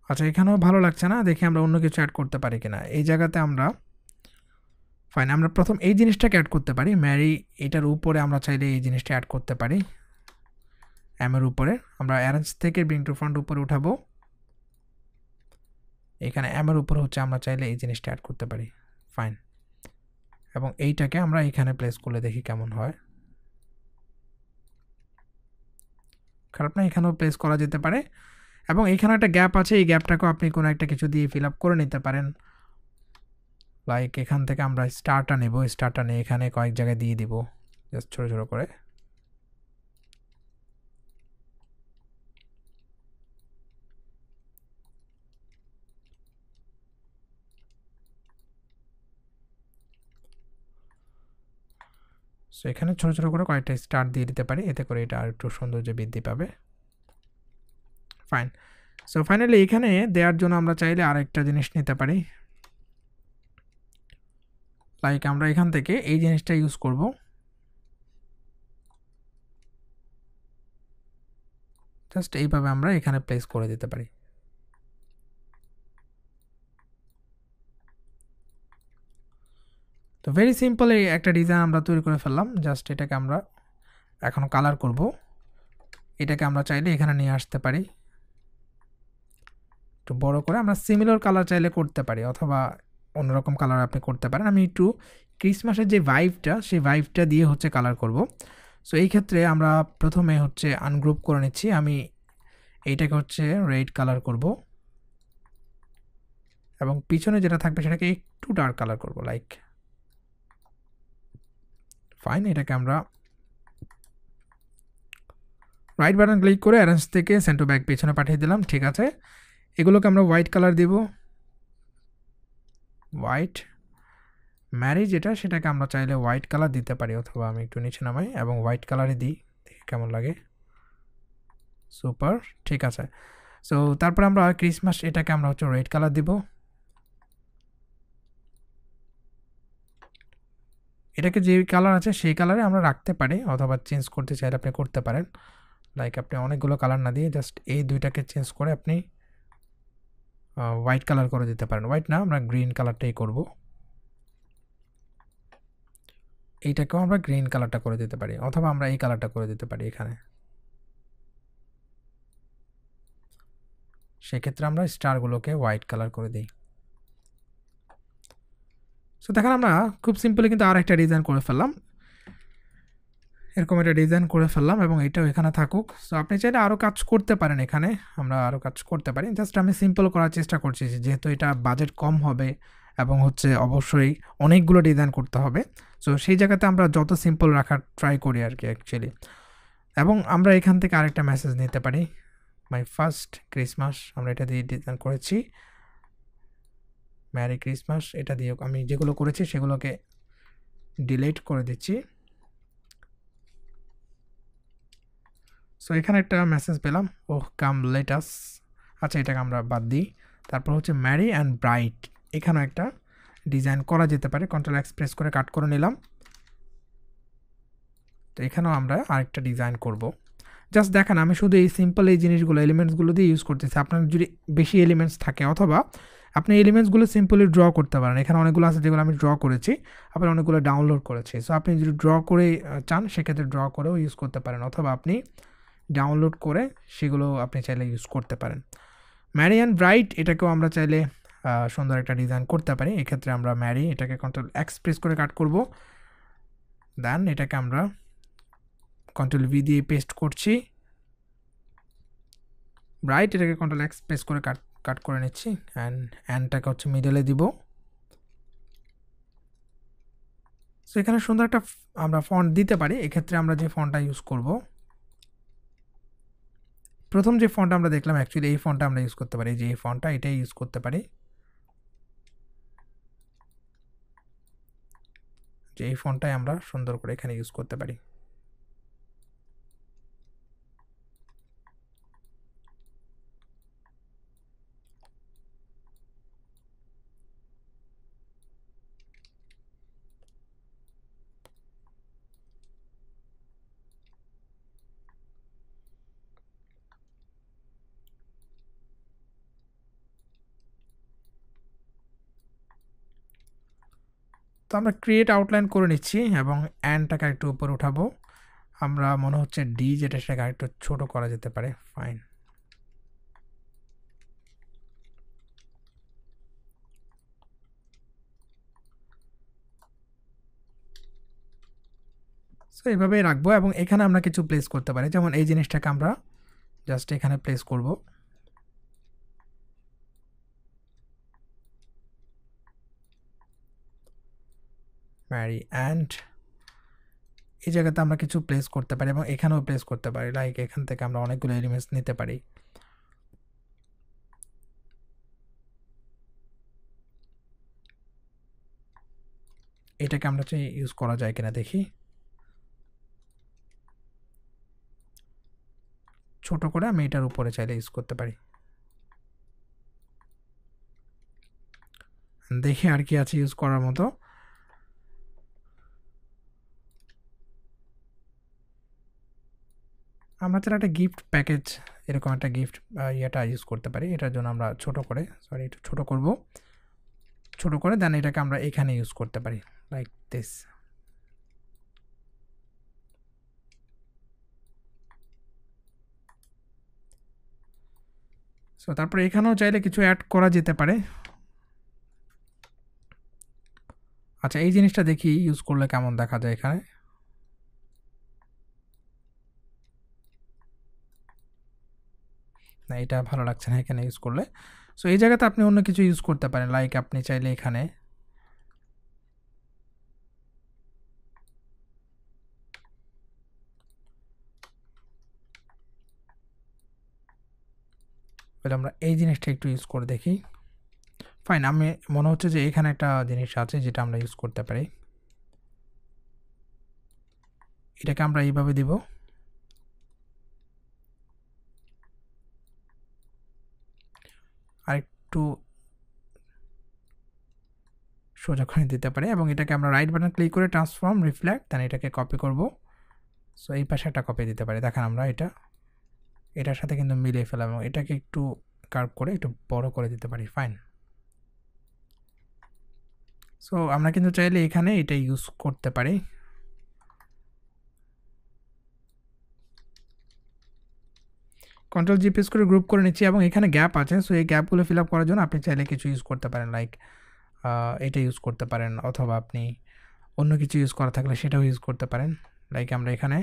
আচ্ছা এখানেও ভালো লাগছে না, দেখি আমরা অন্য কিছু অ্যাড করতে পারি কিনা। এই জায়গাতে আমরা ফাইন, আমরা প্রথম এই জিনিসটাকে অ্যাড করতে পারি। ম্যারি এটার উপরে আমরা চাইলে এই জিনিসটা অ্যাড করতে পারি। এর উপরে আমরা অ্যারেঞ্জ থেকে ব্রিং টু ফ্রন্ট উপরে উঠাবো। এখানে এর উপরে হচ্ছে আমরা চাইলে এই জিনিসটা অ্যাড করতে পারি। ফাইন, এবং এইটাকে আমরা এখানে প্লেস করলে দেখি কেমন হয়। খারাপ না, এখানেও প্লেস করা যেতে পারে। এবং এখানে একটা গ্যাপ আছে, এই গ্যাপটাকেও আপনি কোনো একটা কিছু দিয়ে ফিল আপ করে নিতে পারেন। লাইক এখান থেকে আমরা স্টারটা নেব, স্টারটা নিয়ে এখানে কয়েক জায়গায় দিয়ে দিব জাস্ট ছোটো ছোটো করে। সো এখানে ছোটো ছোটো করে কয়েকটা স্টার দিয়ে দিতে পারি, এতে করে এটা আর একটু সৌন্দর্য বৃদ্ধি পাবে। ফাইন, সো ফাইনালি এখানে দেওয়ার জন্য আমরা চাইলে আরেকটা জিনিস নিতে পারি। লাইক আমরা এখান থেকে এই জিনিসটা ইউজ করব। জাস্ট এইভাবে আমরা এখানে প্লেস করে দিতে পারি। তো ভেরি সিম্পল এই একটা ডিজাইন আমরা তৈরি করে ফেললাম। জাস্ট এটাকে আমরা এখন কালার করব। এটাকে আমরা চাইলে এখানে নিয়ে আসতে পারি, একটু বড় করে। আমরা সিমিলার কালার চাইলে করতে পারি, অথবা অন্যরকম কালার আপনি করতে পারেন। আমি একটু ক্রিসমাসের যে ভাইবটা, সেই ভাইবটা দিয়ে হচ্ছে কালার করব। সো এই ক্ষেত্রে আমরা প্রথমে হচ্ছে আনগ্রুপ করে নিচ্ছি। আমি এইটাকে হচ্ছে রেড কালার করব, এবং পিছনে যেটা থাকবে সেটাকে একটু ডার্ক কালার করব। লাইক ফাইন, এটাকে আমরা রাইট বাটন ক্লিক করে অ্যারেঞ্জ থেকে সেন্ড টু ব্যাক পিছনে পাঠিয়ে দিলাম। ঠিক আছে, এগুলোকে আমরা হোয়াইট কালার দিব। হোয়াইট ম্যারি যেটা, সেটাকে আমরা চাইলে হোয়াইট কালার দিতে পারি, অথবা আমি একটু নিচে নামাই এবং হোয়াইট কালারে দিই, দেখি কেমন লাগে। সুপার, ঠিক আছে। সো তারপর আমরা ক্রিসমাস, এটাকে আমরা হচ্ছে রেড কালার দিব। এটাকে যে কালার আছে সেই কালারে আমরা রাখতে পারি, অথবা চেঞ্জ করতে চাইলে আপনি করতে পারেন। লাইক আপনি অনেকগুলো কালার না দিয়ে জাস্ট এই দুইটাকে চেঞ্জ করে আপনি হোয়াইট কালার করে দিতে পারেন। হোয়াইট না, আমরা গ্রিন কালারটাই করব। এইটাকেও আমরা গ্রিন কালারটা করে দিতে পারি, অথবা আমরা এই কালারটা করে দিতে পারি এখানে। সেক্ষেত্রে আমরা স্টারগুলোকে হোয়াইট কালার করে দিই। সো দেখেন আমরা খুব সিম্পলি কিন্তু আর একটা ডিজাইন করে ফেললাম। এরকম একটা ডিজাইন করে ফেললাম, এবং এটাও এখানে থাকুক। সো আপনি চাইলে আরও কাজ করতে পারেন, এখানে আমরা আরও কাজ করতে পারি। জাস্ট আমি সিম্পল করার চেষ্টা করছি, যেহেতু এটা বাজেট কম হবে এবং হচ্ছে অবশ্যই অনেকগুলো ডিজাইন করতে হবে। সো সেই জায়গাতে আমরা যত সিম্পল রাখার ট্রাই করি আর কি অ্যাকচুয়ালি। এবং আমরা এখান থেকে আরেকটা মেসেজ নিতে পারি, মাই ফার্স্ট ক্রিসমাস, আমরা এটা দিয়ে ডিজাইন করেছি। ম্যারি ক্রিসমাস, এটা দিয়ে আমি যেগুলো করেছি সেগুলোকে ডিলিট করে দিচ্ছি। সো এখানে একটা মেসেজ পেলাম, ওহ কাম লেট আস। আচ্ছা এটাকে আমরা বাদ দিই। তারপর হচ্ছে ম্যারি অ্যান্ড ব্রাইট, এখানেও একটা ডিজাইন করা যেতে পারে। কন্ট্রোল এক্স প্রেস করে কাট করে নিলাম। তো এখানেও আমরা আরেকটা ডিজাইন করব। জাস্ট দেখেন আমি শুধু এই সিম্পল এই জিনিসগুলো, এলিমেন্টসগুলো দিয়ে ইউজ করতেছি। আপনার যদি বেশি এলিমেন্টস থাকে, অথবা আপনি এলিমেন্টসগুলো সিম্পলি ড্র করতে পারেন। এখানে অনেকগুলো আছে যেগুলো আমি ড্র করেছি, আবার অনেকগুলো ডাউনলোড করেছি। সো আপনি যদি ড্র করে চান সেক্ষেত্রে ড্র করেও ইউজ করতে পারেন, অথবা আপনি ডাউনলোড করে সেগুলো আপনি চাইলে ইউজ করতে পারেন। ম্যারি অ্যান্ড ব্রাইট, এটাকেও আমরা চাইলে সুন্দর একটা ডিজাইন করতে পারি। এক্ষেত্রে আমরা ম্যারি, এটাকে কন্ট্রোল এক্স প্রেস করে কাট করব। দেন এটাকে আমরা কন্ট্রোল ভি দিয়ে পেস্ট করছি। ব্রাইট, এটাকে কন্ট্রোল এক্স প্রেস করে কাট করে নিচ্ছি। অ্যান্ডটাকে হচ্ছে মিডলে দিব। সো এখানে সুন্দর একটা আমরা ফন্ট দিতে পারি। এক্ষেত্রে আমরা যে ফন্টটা ইউজ করব, প্রথম যে ফন্টটা আমরা দেখলাম, অ্যাকচুয়ালি এই ফন্টটা আমরা ইউজ করতে পারি, যে এই ফন্টটা, এটাই ইউজ করতে পারি। যে এই ফন্টটাই আমরা সুন্দর করে এখানে ইউজ করতে পারি। তো আমরা ক্রিয়েট আউটলাইন করে নিচ্ছি এবং অ্যান্ডটাকে একটু উপরে উঠাবো। আমরা মনে হচ্ছে ডি যেটা সেটাকে আরেকটু ছোট করা যেতে পারে। ফাইন। সো এইভাবেই রাখবো এবং এখানে আমরা কিছু প্লেস করতে পারি, যেমন এই জিনিসটাকে আমরা জাস্ট এখানে প্লেস করব। ম্যারি অ্যান্ড এই জায়গাতে আমরা কিছু প্লেস করতে পারি এবং এখানেও প্লেস করতে পারি, লাইক এখান থেকে আমরা অনেকগুলো এলিমেন্টস নিতে পারি। এটাকে আমরা চাই ইউজ করা যায় কিনা দেখি। ছোট করে আমি এটার উপরে চাইলে ইউজ করতে পারি। দেখি আর কি আছে ইউজ করার মতো। আমরা চাইলে একটা গিফট প্যাকেজ এরকম একটা গিফট ইয়েটা ইউজ করতে পারি। এটার জন্য আমরা ছোট করে, সরি একটু ছোট করব, ছোট করে দেন এটাকে আমরা এখানে ইউজ করতে পারি লাইক দিস। সো তারপরে এখানেও চাইলে কিছু অ্যাড করা যেতে পারে। আচ্ছা এই জিনিসটা দেখি ইউজ করলে কেমন দেখা যায় এখানে। না এটা ভালো লাগছে না এখানে ইউজ করলে। সো এই জায়গাতে আপনি অন্য কিছু ইউজ করতে পারেন, লাইক আপনি চাইলে এখানে আমরা এই জিনিসটা একটু ইউজ করে দেখি। ফাইন, আমি মনে হচ্ছে যে এখানে একটা জিনিস আছে যেটা আমরা ইউজ করতে পারি। এটাকে আমরা এইভাবে দিব। আর একটু সোজা করে দিতে পারি এবং এটাকে আমরা রাইট বাটন ক্লিক করে ট্রান্সফর্ম রিফ্লেক্ট, দেন এটাকে কপি করব। সো এই পাশে একটা কপি দিতে পারি। দেখেন আমরা এটার সাথে কিন্তু মিলিয়ে ফেলাম এবং এটাকে একটু কার্ভ করে একটু বড় করে দিতে পারি। ফাইন। সো আমরা কিন্তু চাইলে এখানে এটা ইউজ করতে পারি। কন্ট্রোল জি প্রেস করে গ্রুপ করে নিচ্ছি এবং এখানে গ্যাপ আছে। সো এই গ্যাপগুলো ফিল আপ করার জন্য আপনি চাইলে কিছু ইউজ করতে পারেন, লাইক এটা ইউজ করতে পারেন, অথবা আপনি অন্য কিছু ইউজ করা থাকলে সেটাও ইউজ করতে পারেন। লাইক আমরা এখানে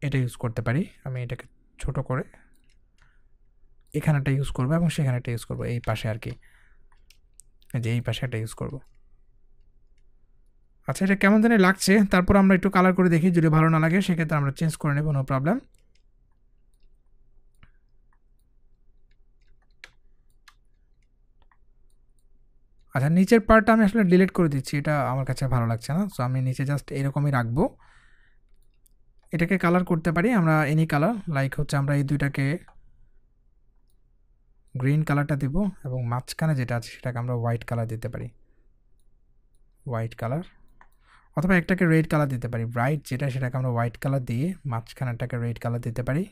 এটা ইউজ করতে পারি। আমি এটাকে ছোট করে এখানেটা ইউজ করবো এবং সেখানেটা ইউজ করবো, এই পাশে আর কি, যে এই পাশে একটা ইউজ করবো। আচ্ছা এটা কেমন জানি লাগছে, তারপর আমরা একটু কালার করে দেখি, যদি ভালো না লাগে সেক্ষেত্রে আমরা চেঞ্জ করে নেব, নো প্রবলেম। আচ্ছা নিচের পার্টটা আমি আসলে ডিলিট করে দিচ্ছি, এটা আমার কাছে ভালো লাগছে না। সো আমি নিচে জাস্ট এরকমই রাখবো। এটাকে কালার করতে পারি আমরা এনি কালার, লাইক হচ্ছে আমরা এই দুইটাকে গ্রিন কালারটা দিব এবং মাঝখানে যেটা আছে সেটাকে আমরা হোয়াইট কালার দিতে পারি, হোয়াইট কালার, অথবা একটাকে রেড কালার দিতে পারি, ব্রাইট যেটা সেটাকে আমরা হোয়াইট কালার দিয়ে মাঝখানেরটাকে রেড কালার দিতে পারি।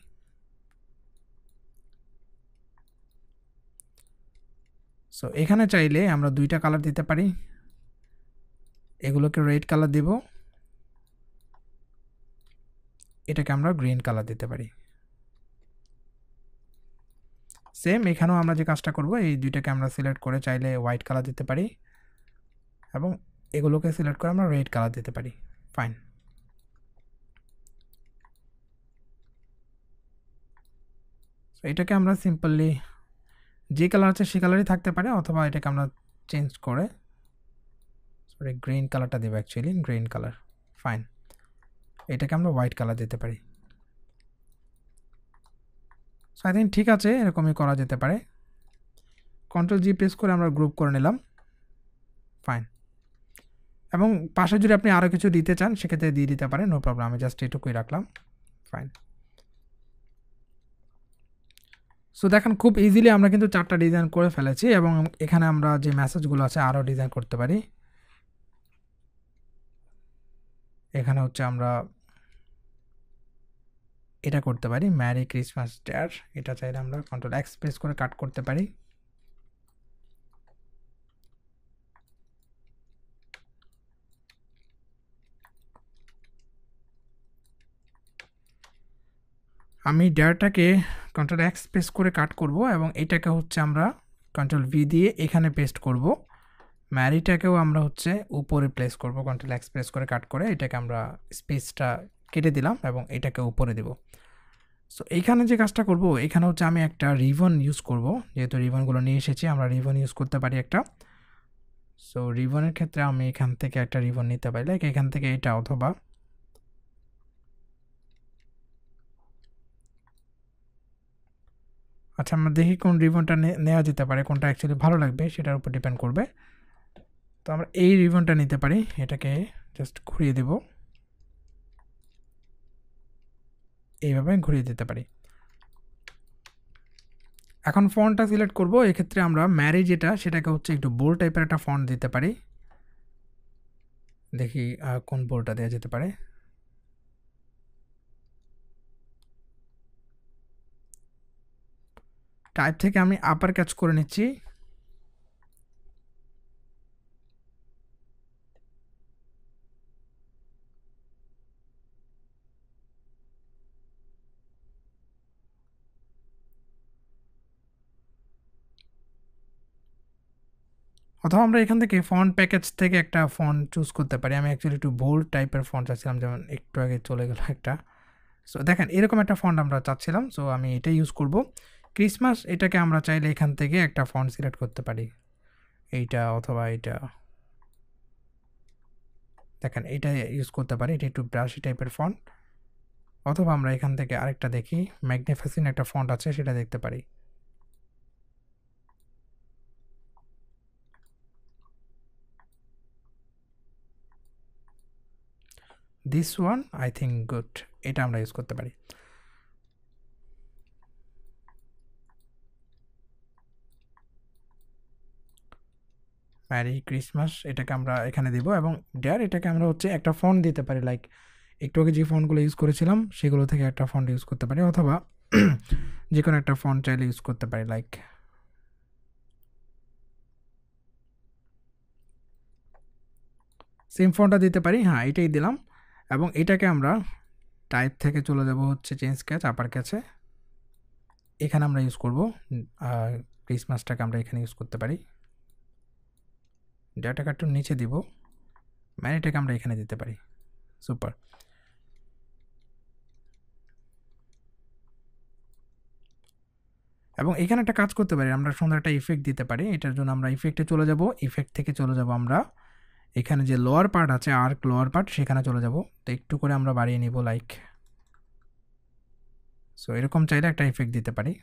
সো এখানে চাইলে আমরা দুইটা কালার দিতে পারি, এগুলোকে রেড কালার দিব, এটাকে আমরা গ্রিন কালার দিতে পারি। সেম এখানেও আমরা যে কাজটা করব, এই দুইটাকে আমরা সিলেক্ট করে চাইলে হোয়াইট কালার দিতে পারি এবং এগুলোকে সিলেক্ট করে আমরা রেড কালার দিতে পারি। ফাইন। সো এটাকে আমরা সিম্পলি যে কালার আছে সে কালারই থাকতে পারে, অথবা এটাকে আমরা চেঞ্জ করে সরি গ্রিন কালারটা দেবো, অ্যাকচুয়ালি গ্রিন কালার। ফাইন, এটাকে আমরা হোয়াইট কালার দিতে পারি। সো আই থিঙ্ক ঠিক আছে, এরকমই করা যেতে পারে। কন্ট্রোল জি প্রেস করে আমরা গ্রুপ করে নিলাম। ফাইন। এবং পাশে যদি আপনি আরও কিছু দিতে চান সেক্ষেত্রে দিয়ে দিতে পারেন, নো প্রবলেম। আমি জাস্ট এটুকুই রাখলাম, ফাইন। সো দেখেন খুব ইজিলি আমরা কিন্তু 4টা ডিজাইন করে ফেলেছি এবং এখানে আমরা যে মেসেজগুলো আছে আরও ডিজাইন করতে পারি। এখানে হচ্ছে আমরা এটা করতে পারি, ম্যারি ক্রিসমাস ডেয়ার। এটা চাইলে আমরা কন্ট্রোল এক্স প্রেস করে কাট করতে পারি। আমি ডেয়ারটাকে কন্ট্রোল এক্স প্রেস করে কাট করব এবং এটাকে হচ্ছে আমরা কন্ট্রোল ভি দিয়ে এখানে পেস্ট করব। ম্যারিটাকেও আমরা হচ্ছে উপরে প্লেস করব, কন্ট্রোল এক্স প্রেস করে কাট করে এটাকে আমরা স্পেসটা কেটে দিলাম এবং এটাকে উপরে দেব। সো এইখানে যে কাজটা করব, এখানে হচ্ছে আমি একটা রিবন ইউজ করব, যেহেতু রিবনগুলো নিয়ে এসেছি আমরা রিবন ইউজ করতে পারি একটা। সো রিবনের ক্ষেত্রে আমি এখান থেকে একটা রিবন নিতে পারি, লাইক এখান থেকে এটা, অথবা আচ্ছা আমরা দেখি কোন রিবনটা নেওয়া যেতে পারে, কোনটা অ্যাকচুয়ালি ভালো লাগবে সেটার উপর ডিপেন্ড করবে। তো আমরা এই রিবনটা নিতে পারি, এটাকে জাস্ট ঘুরিয়ে দেব, এইভাবে ঘুরিয়ে দিতে পারি। এখন ফন্টটা সিলেক্ট করব, এক্ষেত্রে আমরা ম্যারি যেটা সেটাকে হচ্ছে একটু বোল্ড টাইপের একটা ফন্ট দিতে পারি। দেখি কোন বোল্ডটা দেওয়া যেতে পারে। টাইপ থেকে আমি আপার ক্যাচ করে নিচ্ছি। অথবা আমরা এখান থেকে ফন্ট প্যাকেজ থেকে একটা ফন্ট চুজ করতে পারি। আমি অ্যাকচুয়ালি একটু বোল্ড টাইপের ফন্ট চাচ্ছিলাম, যেমন একটু আগে চলে গেল একটা। সো দেখেন এরকম একটা ফন্ট আমরা চাচ্ছিলাম, সো আমি এটাই ইউজ করব। ক্রিসমাস এটাকে আমরা চাইলে এখান থেকে একটা ফন্ট সিলেক্ট করতে পারি, এইটা অথবা এইটা। দেখেন এটা ইউজ করতে পারি, এটা একটু ব্রাশি টাইপের ফন্ট। অথবা আমরা এখান থেকে আরেকটা দেখি, ম্যাগনিফিসেন্ট একটা ফন্ট আছে সেটা দেখতে পারি। This one I think good, এটা আমরা ইউজ করতে পারি। ম্যারি ক্রিসমাস এটাকে আমরা এখানে দিব এবং ডেয়ার এটাকে আমরা হচ্ছে একটা ফন্ট দিতে পারি, লাইক একটু আগে যে ফন্টগুলো ইউজ করেছিলাম সেগুলো থেকে একটা ফন্ট ইউজ করতে পারি, অথবা যে কোনো একটা ফন্ট চাইলে ইউজ করতে পারি, লাইক সেম ফন্টটা দিতে পারি। হ্যাঁ এটাই দিলাম এবং এটাকে আমরা টাইপ থেকে চলে যাব হচ্ছে চেঞ্জ ক্যাচ, আপার ক্যাচে এখানে আমরা ইউজ করব। ক্রিসমাসটাকে আমরা এখানে ইউজ করতে পারি, ডেটা কার্টুন নিচে দিব, ম্যানিটাকে আমরা এখানে দিতে পারি। সুপার। এবং এখানে একটা কাজ করতে পারি, আমরা সুন্দর একটা ইফেক্ট দিতে পারি। এটার জন্য আমরা ইফেক্টে চলে যাব, ইফেক্ট থেকে চলে যাব আমরা এখানে যে লোয়ার পার্ট আছে, আর্ক লোয়ার পার্ট, সেখানে চলে যাব। তো একটু করে আমরা বাড়িয়ে নিব, লাইক সো এরকম চাইলে একটা ইফেক্ট দিতে পারি।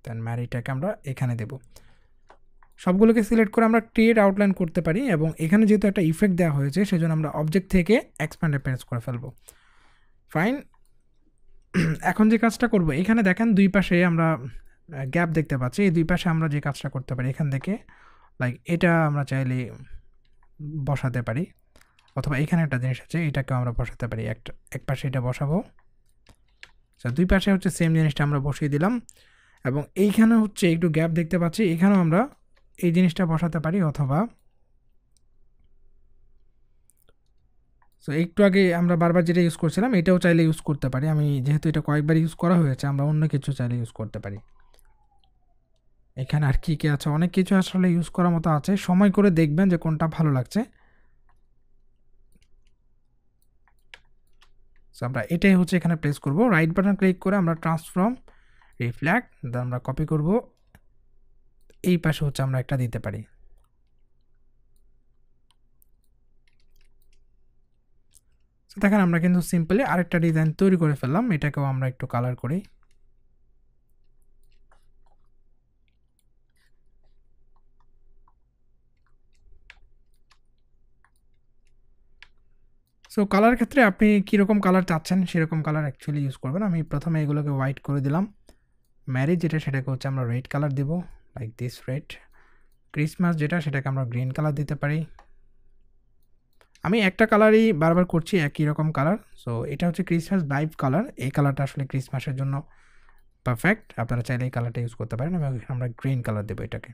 দেন ম্যারিটাকে আমরা এখানে দেব। সবগুলোকে সিলেক্ট করে আমরা ক্রিয়েট আউটলাইন করতে পারি এবং এখানে যেহেতু একটা ইফেক্ট দেওয়া হয়েছে সেজন্য আমরা অবজেক্ট থেকে এক্সপ্যান্ড অ্যাপিয়ারেন্স করে ফেলবো। ফাইন। এখন যে কাজটা করব, এখানে দেখেন দুই পাশে আমরা গ্যাপ দেখতে পাচ্ছি। এই দুই পাশে আমরা যে কাজটা করতে পারি, এখান থেকে লাইক এটা আমরা চাইলে বসাতে পারি, অথবা এখানে একটা জিনিস আছে এটাকে আমরা বসাতে পারি, এক পাশে এটা বসাবো। দুই পাশে হচ্ছে সেম জিনিসটা আমরা বসিয়ে দিলাম এবং এইখানে হচ্ছে একটু গ্যাপ দেখতে পাচ্ছি, এখানেও আমরা এই জিনিসটা বসাতে পারি, অথবা সো একটু আগে আমরা বারবার যেটা ইউজ করছিলাম এটাও চাইলে ইউজ করতে পারি। আমি যেহেতু এটা কয়েকবার ইউজ করা হয়েছে, আমরা অন্য কিছু চাইলে ইউজ করতে পারি। এখানে আর কি কি আছে, অনেক কিছু আসলে ইউজ করার মতো আছে, সময় করে দেখবেন যে কোনটা ভালো লাগছে। সো আমরা এটাই হচ্ছে এখানে প্লেস করব, রাইট বাটন ক্লিক করে আমরা ট্রান্সফর্ম রিফ্লেক্ট আমরা কপি করব, এই পাশে হচ্ছে আমরা একটা দিতে পারি। দেখেন আমরা কিন্তু সিম্পলি আরেকটা ডিজাইন তৈরি করে ফেললাম। এটাকেও আমরা একটু কালার করি। সো কালার ক্ষেত্রে আপনি কীরকম কালার চাচ্ছেন সেরকম কালার অ্যাকচুয়ালি ইউজ করবেন। আমি প্রথমে এগুলোকে হোয়াইট করে দিলাম। ম্যারেজ যেটা সেটাকে হচ্ছে আমরা রেড কালার দেব, লাইক দিস রেড। ক্রিসমাস যেটা সেটাকে আমরা গ্রিন কালার দিতে পারি। আমি একটা কালারই বারবার করছি, একই রকম কালার। সো এটা হচ্ছে ক্রিসমাস ভাইব কালার। এই কালারটা আসলে ক্রিসমাসের জন্য পারফেক্ট। আপনারা চাইলে এই কালারটা ইউজ করতে পারেন এবং আমরা গ্রিন কালার দেবো এটাকে।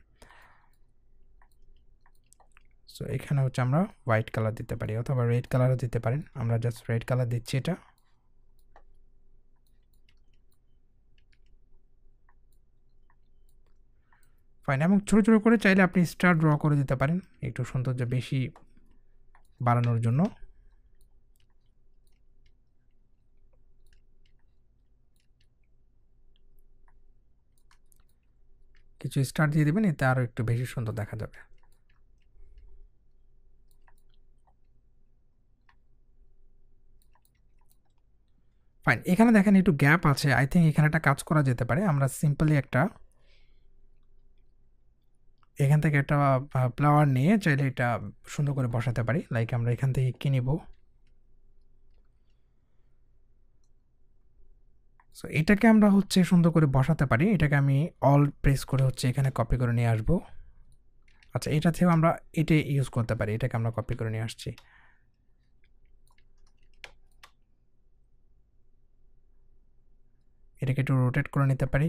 সো এখানে হচ্ছে আমরা হোয়াইট কালার দিতে পারি অথবা রেড কালারও দিতে পারেন। আমরা জাস্ট রেড কালার দিচ্ছি এটা। ফাইন। এবং ছোটো ছোটো করে চাইলে আপনি স্টার ড্র করে দিতে পারেন একটু সৌন্দর্য বেশি বাড়ানোর জন্য। কিছু স্টার দিয়ে দেবেন, এতে আরও একটু বেশি সুন্দর দেখা যাবে। ফাইন। এখানে দেখেন একটু গ্যাপ আছে, আই থিঙ্ক এখানে একটা কাজ করা যেতে পারে। আমরা সিম্পলি এখান থেকে একটা ফ্লাওয়ার নিয়ে চাইলে এটা সুন্দর করে বসাতে পারি। লাইক আমরা এখান থেকে কি নিব, সো এটাকে আমরা হচ্ছে সুন্দর করে বসাতে পারি। এটাকে আমি অল প্রেস করে হচ্ছে এখানে কপি করে নিয়ে আসবো। আচ্ছা, এটা থেকেও আমরা এটা ইউজ করতে পারি। এটাকে আমরা কপি করে নিয়ে আসছি। এটাকে একটু রোটেট করে নিতে পারি।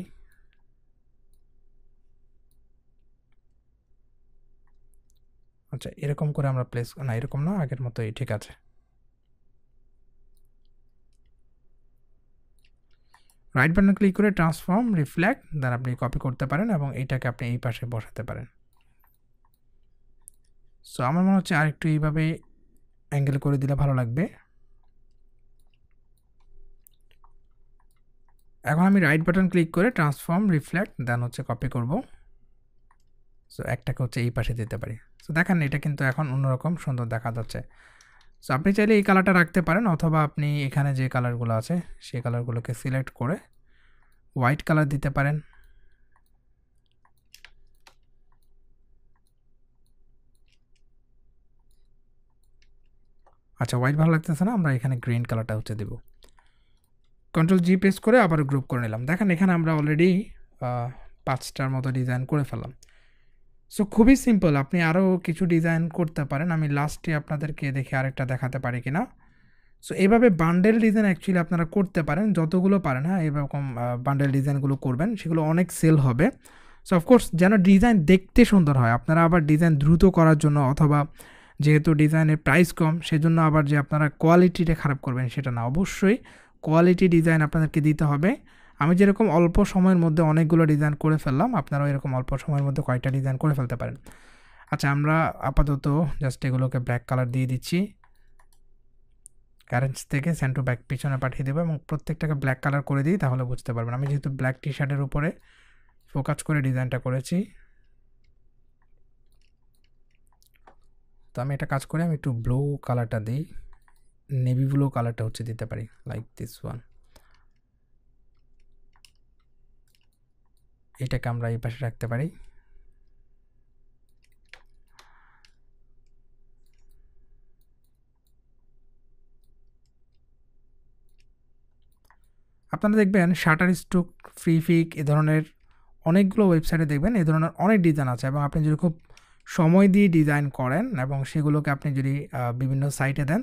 আচ্ছা, এরকম করে আমরা প্লেস না, এরকম না, আগের মতোই ঠিক আছে। রাইট বাটন ক্লিক করে ট্রান্সফর্ম রিফ্লেক্ট, দেন আপনি কপি করতে পারেন এবং এইটাকে আপনি এই পাশে বসাতে পারেন। সো আমার মনে হচ্ছে আরেকটু এইভাবে অ্যাঙ্গেল করে দিলে ভালো লাগবে। এখন আমি রাইট বাটন ক্লিক করে ট্রান্সফর্ম রিফ্লেক্ট, দেন হচ্ছে কপি করব। সো একটাকে হচ্ছে এই পাশে দিতে পারি। সো দেখেন এটা কিন্তু এখন অন্যরকম সুন্দর দেখা যাচ্ছে। সো আপনি চাইলে এই কালারটা রাখতে পারেন অথবা আপনি এখানে যে কালারগুলো আছে সেই কালারগুলোকে সিলেক্ট করে হোয়াইট কালার দিতে পারেন। আচ্ছা, হোয়াইট ভালো লাগতেছে না, আমরা এখানে গ্রিন কালারটা হচ্ছে দেব। কন্ট্রোল জি প্রেস করে আবার গ্রুপ করে নিলাম। দেখেন এখানে আমরা অলরেডি 5টার মতো ডিজাইন করে ফেললাম। সো খুবই সিম্পল, আপনি আরও কিছু ডিজাইন করতে পারেন। আমি লাস্টে আপনাদেরকে দেখে আরেকটা দেখাতে পারি কিনা। সো এইভাবে বান্ডেল ডিজাইন অ্যাকচুয়ালি আপনারা করতে পারেন, যতগুলো পারেন। হ্যাঁ, এরকম বান্ডেল ডিজাইনগুলো করবেন, সেগুলো অনেক সেল হবে। সো অফকোর্স যেন ডিজাইন দেখতে সুন্দর হয়। আপনারা আবার ডিজাইন দ্রুত করার জন্য অথবা যেহেতু ডিজাইনের প্রাইস কম সেজন্য আবার যে আপনারা কোয়ালিটিটা খারাপ করবেন সেটা না, অবশ্যই কোয়ালিটি ডিজাইন আপনাদেরকে দিতে হবে। আমি যেরকম অল্প সময়ের মধ্যে অনেকগুলো ডিজাইন করে ফেললাম, আপনারাও এরকম অল্প সময়ের মধ্যে কয়েকটা ডিজাইন করে ফেলতে পারেন। আচ্ছা, আমরা আপাতত জাস্ট এগুলোকে ব্ল্যাক কালার দিয়ে দিচ্ছি। কারেন্স থেকে সেন্ড টু ব্যাক পিছনে পাঠিয়ে দেবো এবং প্রত্যেকটাকে ব্ল্যাক কালার করে দিই, তাহলে বুঝতে পারবেন। আমি যেহেতু ব্ল্যাক টি শার্টের উপরে ফোকাস করে ডিজাইনটা করেছি, তো আমি একটা কাজ করি, আমি একটু ব্লু কালারটা দিই, নেভি ব্লু কালারটা হচ্ছে দিতে পারি, লাইক দিস ওয়ান। এটাকে আমরা এই পাশে রাখতে পারি। আপনারা দেখবেন শাটার স্টক, ফ্রি ফিক, এ ধরনের অনেকগুলো ওয়েবসাইটে দেখবেন এই ধরনের অনেক ডিজাইন আছে এবং আপনি যদি খুব সময় দিয়ে ডিজাইন করেন এবং সেগুলোকে আপনি যদি বিভিন্ন সাইটে দেন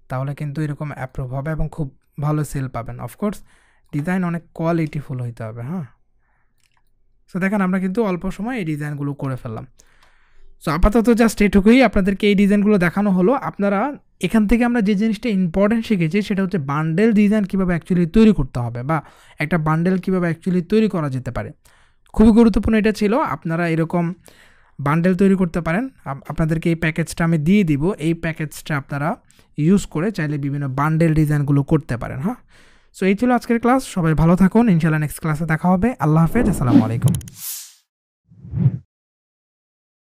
তাহলে কিন্তু এরকম অ্যাপ্রুভ হবে এবং খুব ভালো সেল পাবেন। অফকোর্স ডিজাইন অনেক কোয়ালিটিফুল হইতে হবে। হ্যাঁ, সো দেখেন আমরা কিন্তু অল্প সময় এই ডিজাইনগুলো করে ফেললাম। সো আপাতত জাস্ট এটুকুই আপনাদেরকে এই ডিজাইনগুলো দেখানো হলো। আপনারা এখান থেকে আমরা যে জিনিসটা ইম্পর্টেন্ট শিখেছি সেটা হচ্ছে বান্ডেল ডিজাইন কীভাবে অ্যাকচুয়ালি তৈরি করতে হবে বা একটা বান্ডেল কীভাবে অ্যাকচুয়ালি তৈরি করা যেতে পারে। খুবই গুরুত্বপূর্ণ এটা ছিল। আপনারা এরকম বান্ডেল তৈরি করতে পারেন। আপনাদেরকে এই প্যাকেজটা আমি দিয়ে দিব, এই প্যাকেজটা আপনারা ইউজ করে চাইলে বিভিন্ন বান্ডেল ডিজাইনগুলো করতে পারেন। হ্যাঁ, সো এই ছিল আজকের ক্লাস। সবাই ভালো থাকুন, ইনশাআল্লাহ নেক্সট ক্লাসে দেখা হবে। আল্লাহ হাফেজ, আসসালামু আলাইকুম।